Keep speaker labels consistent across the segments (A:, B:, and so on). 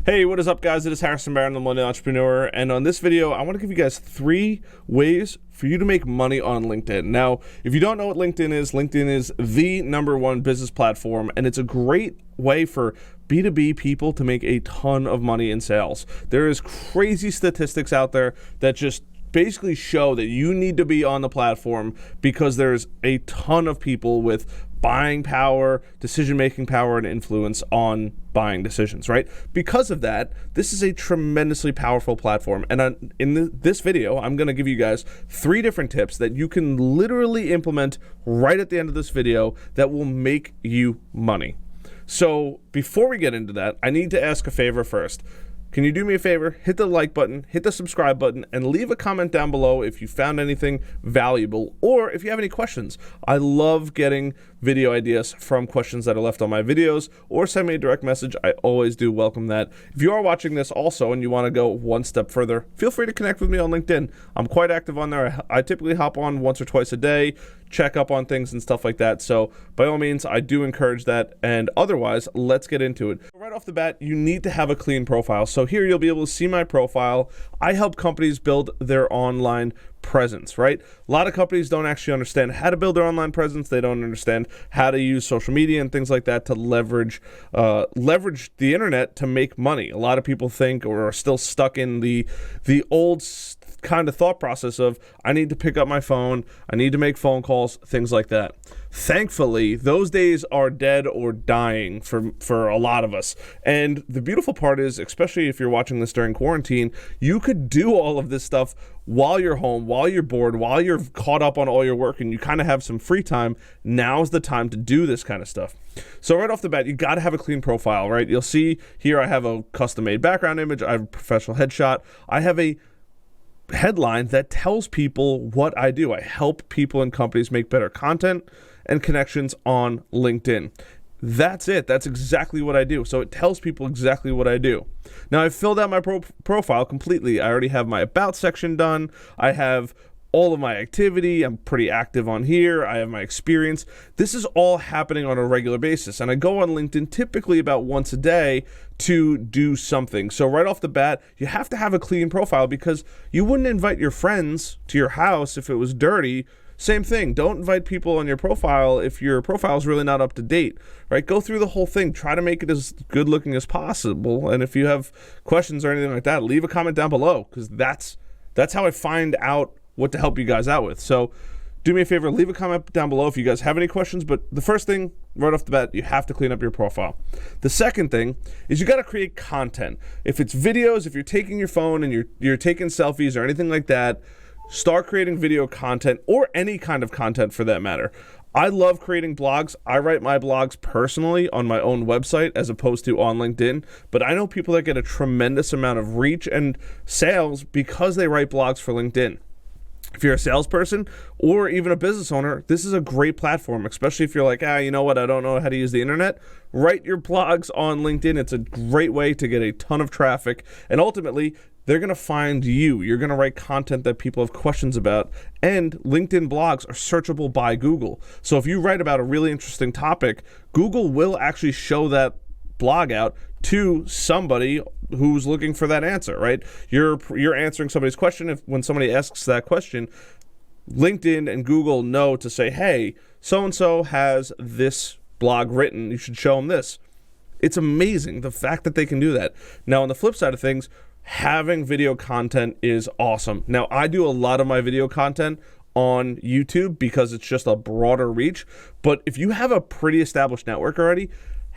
A: Hey, what is up, guys? It is Harrison Barron, the Millennial Entrepreneur, and on this video, I want to give you guys 3 ways for you to make money on LinkedIn. Now, if you don't know what LinkedIn is the #1 business platform, and it's a great way for B2B people to make a ton of money in sales. There is crazy statistics out there that just basically show that you need to be on the platform because there's a ton of people with buying power, decision-making power, and influence on buying decisions, right? Because of that, this is a tremendously powerful platform. And in this video, I'm gonna give you guys 3 different tips that you can literally implement right at the end of this video that will make you money. So before we get into that, I need to ask a favor first. Can you do me a favor? Hit the like button, hit the subscribe button, and leave a comment down below if you found anything valuable or if you have any questions. I love getting video ideas from questions that are left on my videos, or send me a direct message. I always do welcome that. If you are watching this also and you want to go one step further, feel free to connect with me on LinkedIn. I'm quite active on there. I typically hop on once or twice a day, check up on things and stuff like that. So by all means, I do encourage that. And otherwise, let's get into it. Right off the bat, you need to have a clean profile. So here you'll be able to see my profile. I help companies build their online presence, right? A lot of companies don't actually understand how to build their online presence. They don't understand how to use social media and things like that to leverage the internet to make money. A lot of people think or are still stuck in the old kind of thought process of, I need to pick up my phone, I need to make phone calls, things like that. Thankfully, those days are dead or dying for a lot of us. And the beautiful part is, especially if you're watching this during quarantine, you could do all of this stuff while you're home, while you're bored, while you're caught up on all your work and you kind of have some free time. Now's the time to do this kind of stuff. So right off the bat, you got to have a clean profile, right? You'll see here I have a custom-made background image, I have a professional headshot, I have a headline that tells people what I do. I help people and companies make better content and connections on LinkedIn. That's it. That's exactly what I do. So it tells people exactly what I do. Now I've filled out my profile completely. I already have my about section done. I have all of my activity. I'm pretty active on here. I have my experience. This is all happening on a regular basis. And I go on LinkedIn typically about once a day to do something. So right off the bat, you have to have a clean profile because you wouldn't invite your friends to your house if it was dirty. Same thing. Don't invite people on your profile if your profile is really not up to date, right? Go through the whole thing. Try to make it as good looking as possible. And if you have questions or anything like that, leave a comment down below because that's how I find out what to help you guys out with. So do me a favor, leave a comment down below if you guys have any questions. But the first thing right off the bat, you have to clean up your profile. The second thing is you got to create content. If it's videos, if you're taking your phone and you're taking selfies or anything like that, start creating video content or any kind of content for that matter. I love creating blogs. I write my blogs personally on my own website as opposed to on LinkedIn, but I know people that get a tremendous amount of reach and sales because they write blogs for LinkedIn. If you're a salesperson or even a business owner, this is a great platform, especially if you're like, you know what, I don't know how to use the internet. Write your blogs on LinkedIn. It's a great way to get a ton of traffic, and ultimately, they're going to find you. You're going to write content that people have questions about, and LinkedIn blogs are searchable by Google. So if you write about a really interesting topic, Google will actually show that blog out to somebody who's looking for that answer, right? You're answering somebody's question. When somebody asks that question, LinkedIn and Google know to say, hey, so-and-so has this blog written. You should show them this. It's amazing, the fact that they can do that. Now, on the flip side of things, having video content is awesome. Now, I do a lot of my video content on YouTube because it's just a broader reach. But if you have a pretty established network already,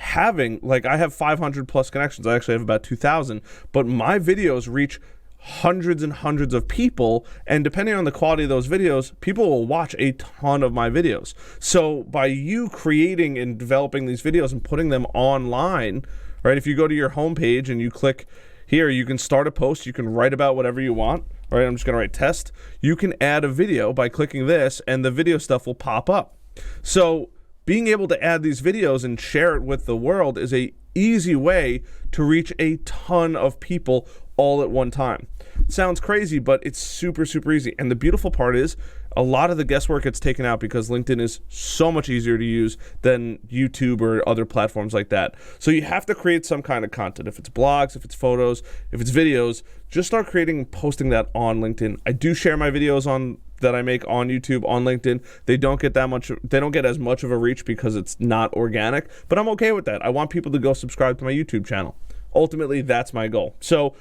A: I have 500 plus connections. I actually have about 2,000, but my videos reach hundreds and hundreds of people, and depending on the quality of those videos, people will watch a ton of my videos. So by you creating and developing these videos and putting them online, right? If you go to your homepage and you click here, you can start a post, you can write about whatever you want, right? I'm just gonna write test. You can add a video by clicking this and the video stuff will pop up. So being able to add these videos and share it with the world is a easy way to reach a ton of people all at one time. Sounds crazy, but it's super, super easy. And the beautiful part is a lot of the guesswork gets taken out because LinkedIn is so much easier to use than YouTube or other platforms like that. So you have to create some kind of content. If it's blogs, if it's photos, if it's videos, just start creating and posting that on LinkedIn. I do share my videos that I make on YouTube on LinkedIn. They don't get as much of a reach because it's not organic, but I'm okay with that. I want people to go subscribe to my YouTube channel. Ultimately, that's my goal. So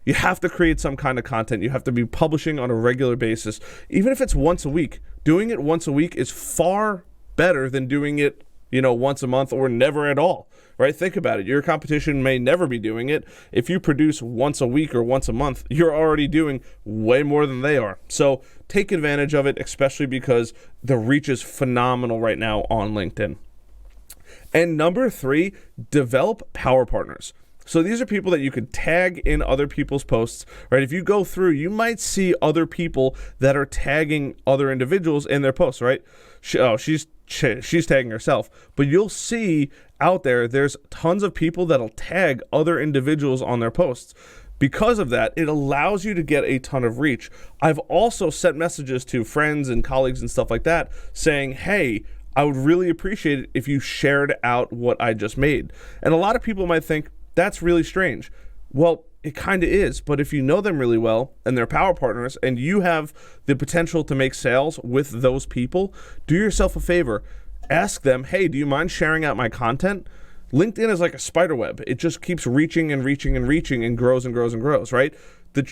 A: you have to create some kind of content. You have to be publishing on a regular basis. Even if it's once a week, doing it once a week is far better than doing it, once a month or never at all, right? Think about it. Your competition may never be doing it. If you produce once a week or once a month, you're already doing way more than they are. So take advantage of it, especially because the reach is phenomenal right now on LinkedIn. And number 3, develop power partners. So these are people that you could tag in other people's posts, right? If you go through, you might see other people that are tagging other individuals in their posts, right? She's tagging herself, but you'll see out there's tons of people that'll tag other individuals on their posts. Because of that, it allows you to get a ton of reach. I've also sent messages to friends and colleagues and stuff like that saying, hey, I would really appreciate it if you shared out what I just made. And a lot of people might think, that's really strange. Well, it kind of is, but if you know them really well and they're power partners and you have the potential to make sales with those people, do yourself a favor. Ask them, hey, do you mind sharing out my content? LinkedIn is like a spider web. It just keeps reaching and reaching and reaching and grows and grows and grows, right?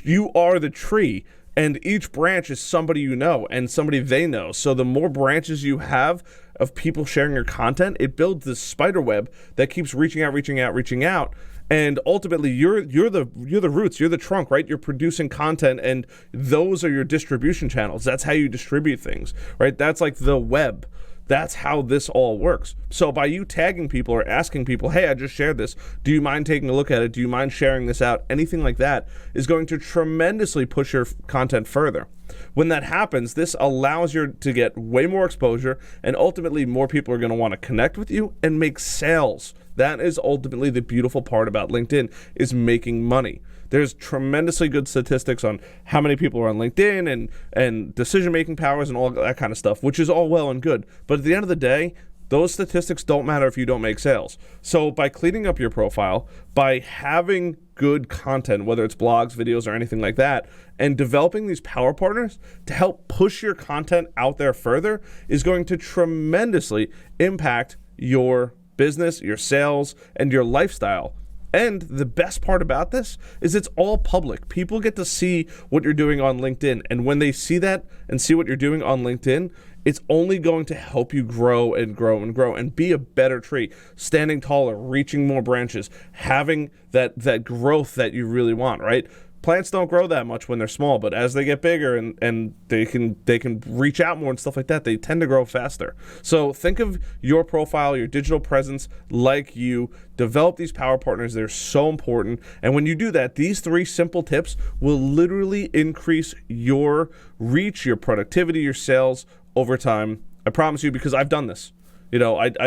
A: You are the tree, and each branch is somebody you know and somebody they know. So the more branches you have of people sharing your content, it builds this spider web that keeps reaching out, reaching out, reaching out. And ultimately, you're the roots, you're the trunk, right? You're producing content, and those are your distribution channels. That's how you distribute things, right? That's like the web. That's how this all works. So by you tagging people or asking people, hey, I just shared this, do you mind taking a look at it? Do you mind sharing this out? Anything like that is going to tremendously push your content further. When that happens, this allows you to get way more exposure, and ultimately more people are going to want to connect with you and make sales. That is ultimately the beautiful part about LinkedIn, is making money. There's tremendously good statistics on how many people are on LinkedIn and decision-making powers and all that kind of stuff, which is all well and good. But at the end of the day, those statistics don't matter if you don't make sales. So by cleaning up your profile, by having good content, whether it's blogs, videos, or anything like that, and developing these power partners to help push your content out there further is going to tremendously impact your business, your sales, and your lifestyle. And the best part about this is it's all public. People get to see what you're doing on LinkedIn. And when they see that and see what you're doing on LinkedIn, it's only going to help you grow and grow and grow and be a better tree, standing taller, reaching more branches, having that growth that you really want, right? Plants don't grow that much when they're small, but as they get bigger and they can reach out more and stuff like that, they tend to grow faster. So think of your profile, your digital presence like you develop these power partners. They're so important. And when you do that, these 3 simple tips will literally increase your reach, your productivity, your sales over time. I promise you, because I've done this. I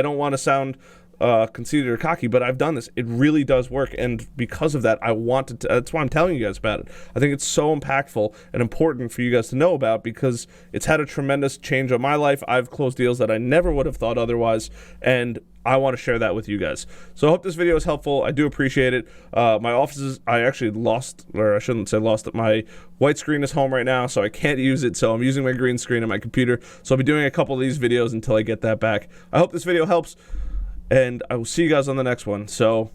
A: don't want to sound conceited or cocky, but I've done this. It really does work, and because of that, I wanted to. That's why I'm telling you guys about it. I think it's so impactful and important for you guys to know about, because it's had a tremendous change on my life. I've closed deals that I never would have thought otherwise, and I want to share that with you guys. So I hope this video is helpful. I do appreciate it. My offices, I actually lost, or I shouldn't say lost, my white screen is home right now, so I can't use it. So I'm using my green screen on my computer. So I'll be doing a couple of these videos until I get that back. I hope this video helps, and I will see you guys on the next one. So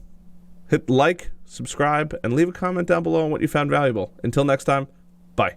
A: hit like, subscribe, and leave a comment down below on what you found valuable. Until next time, bye.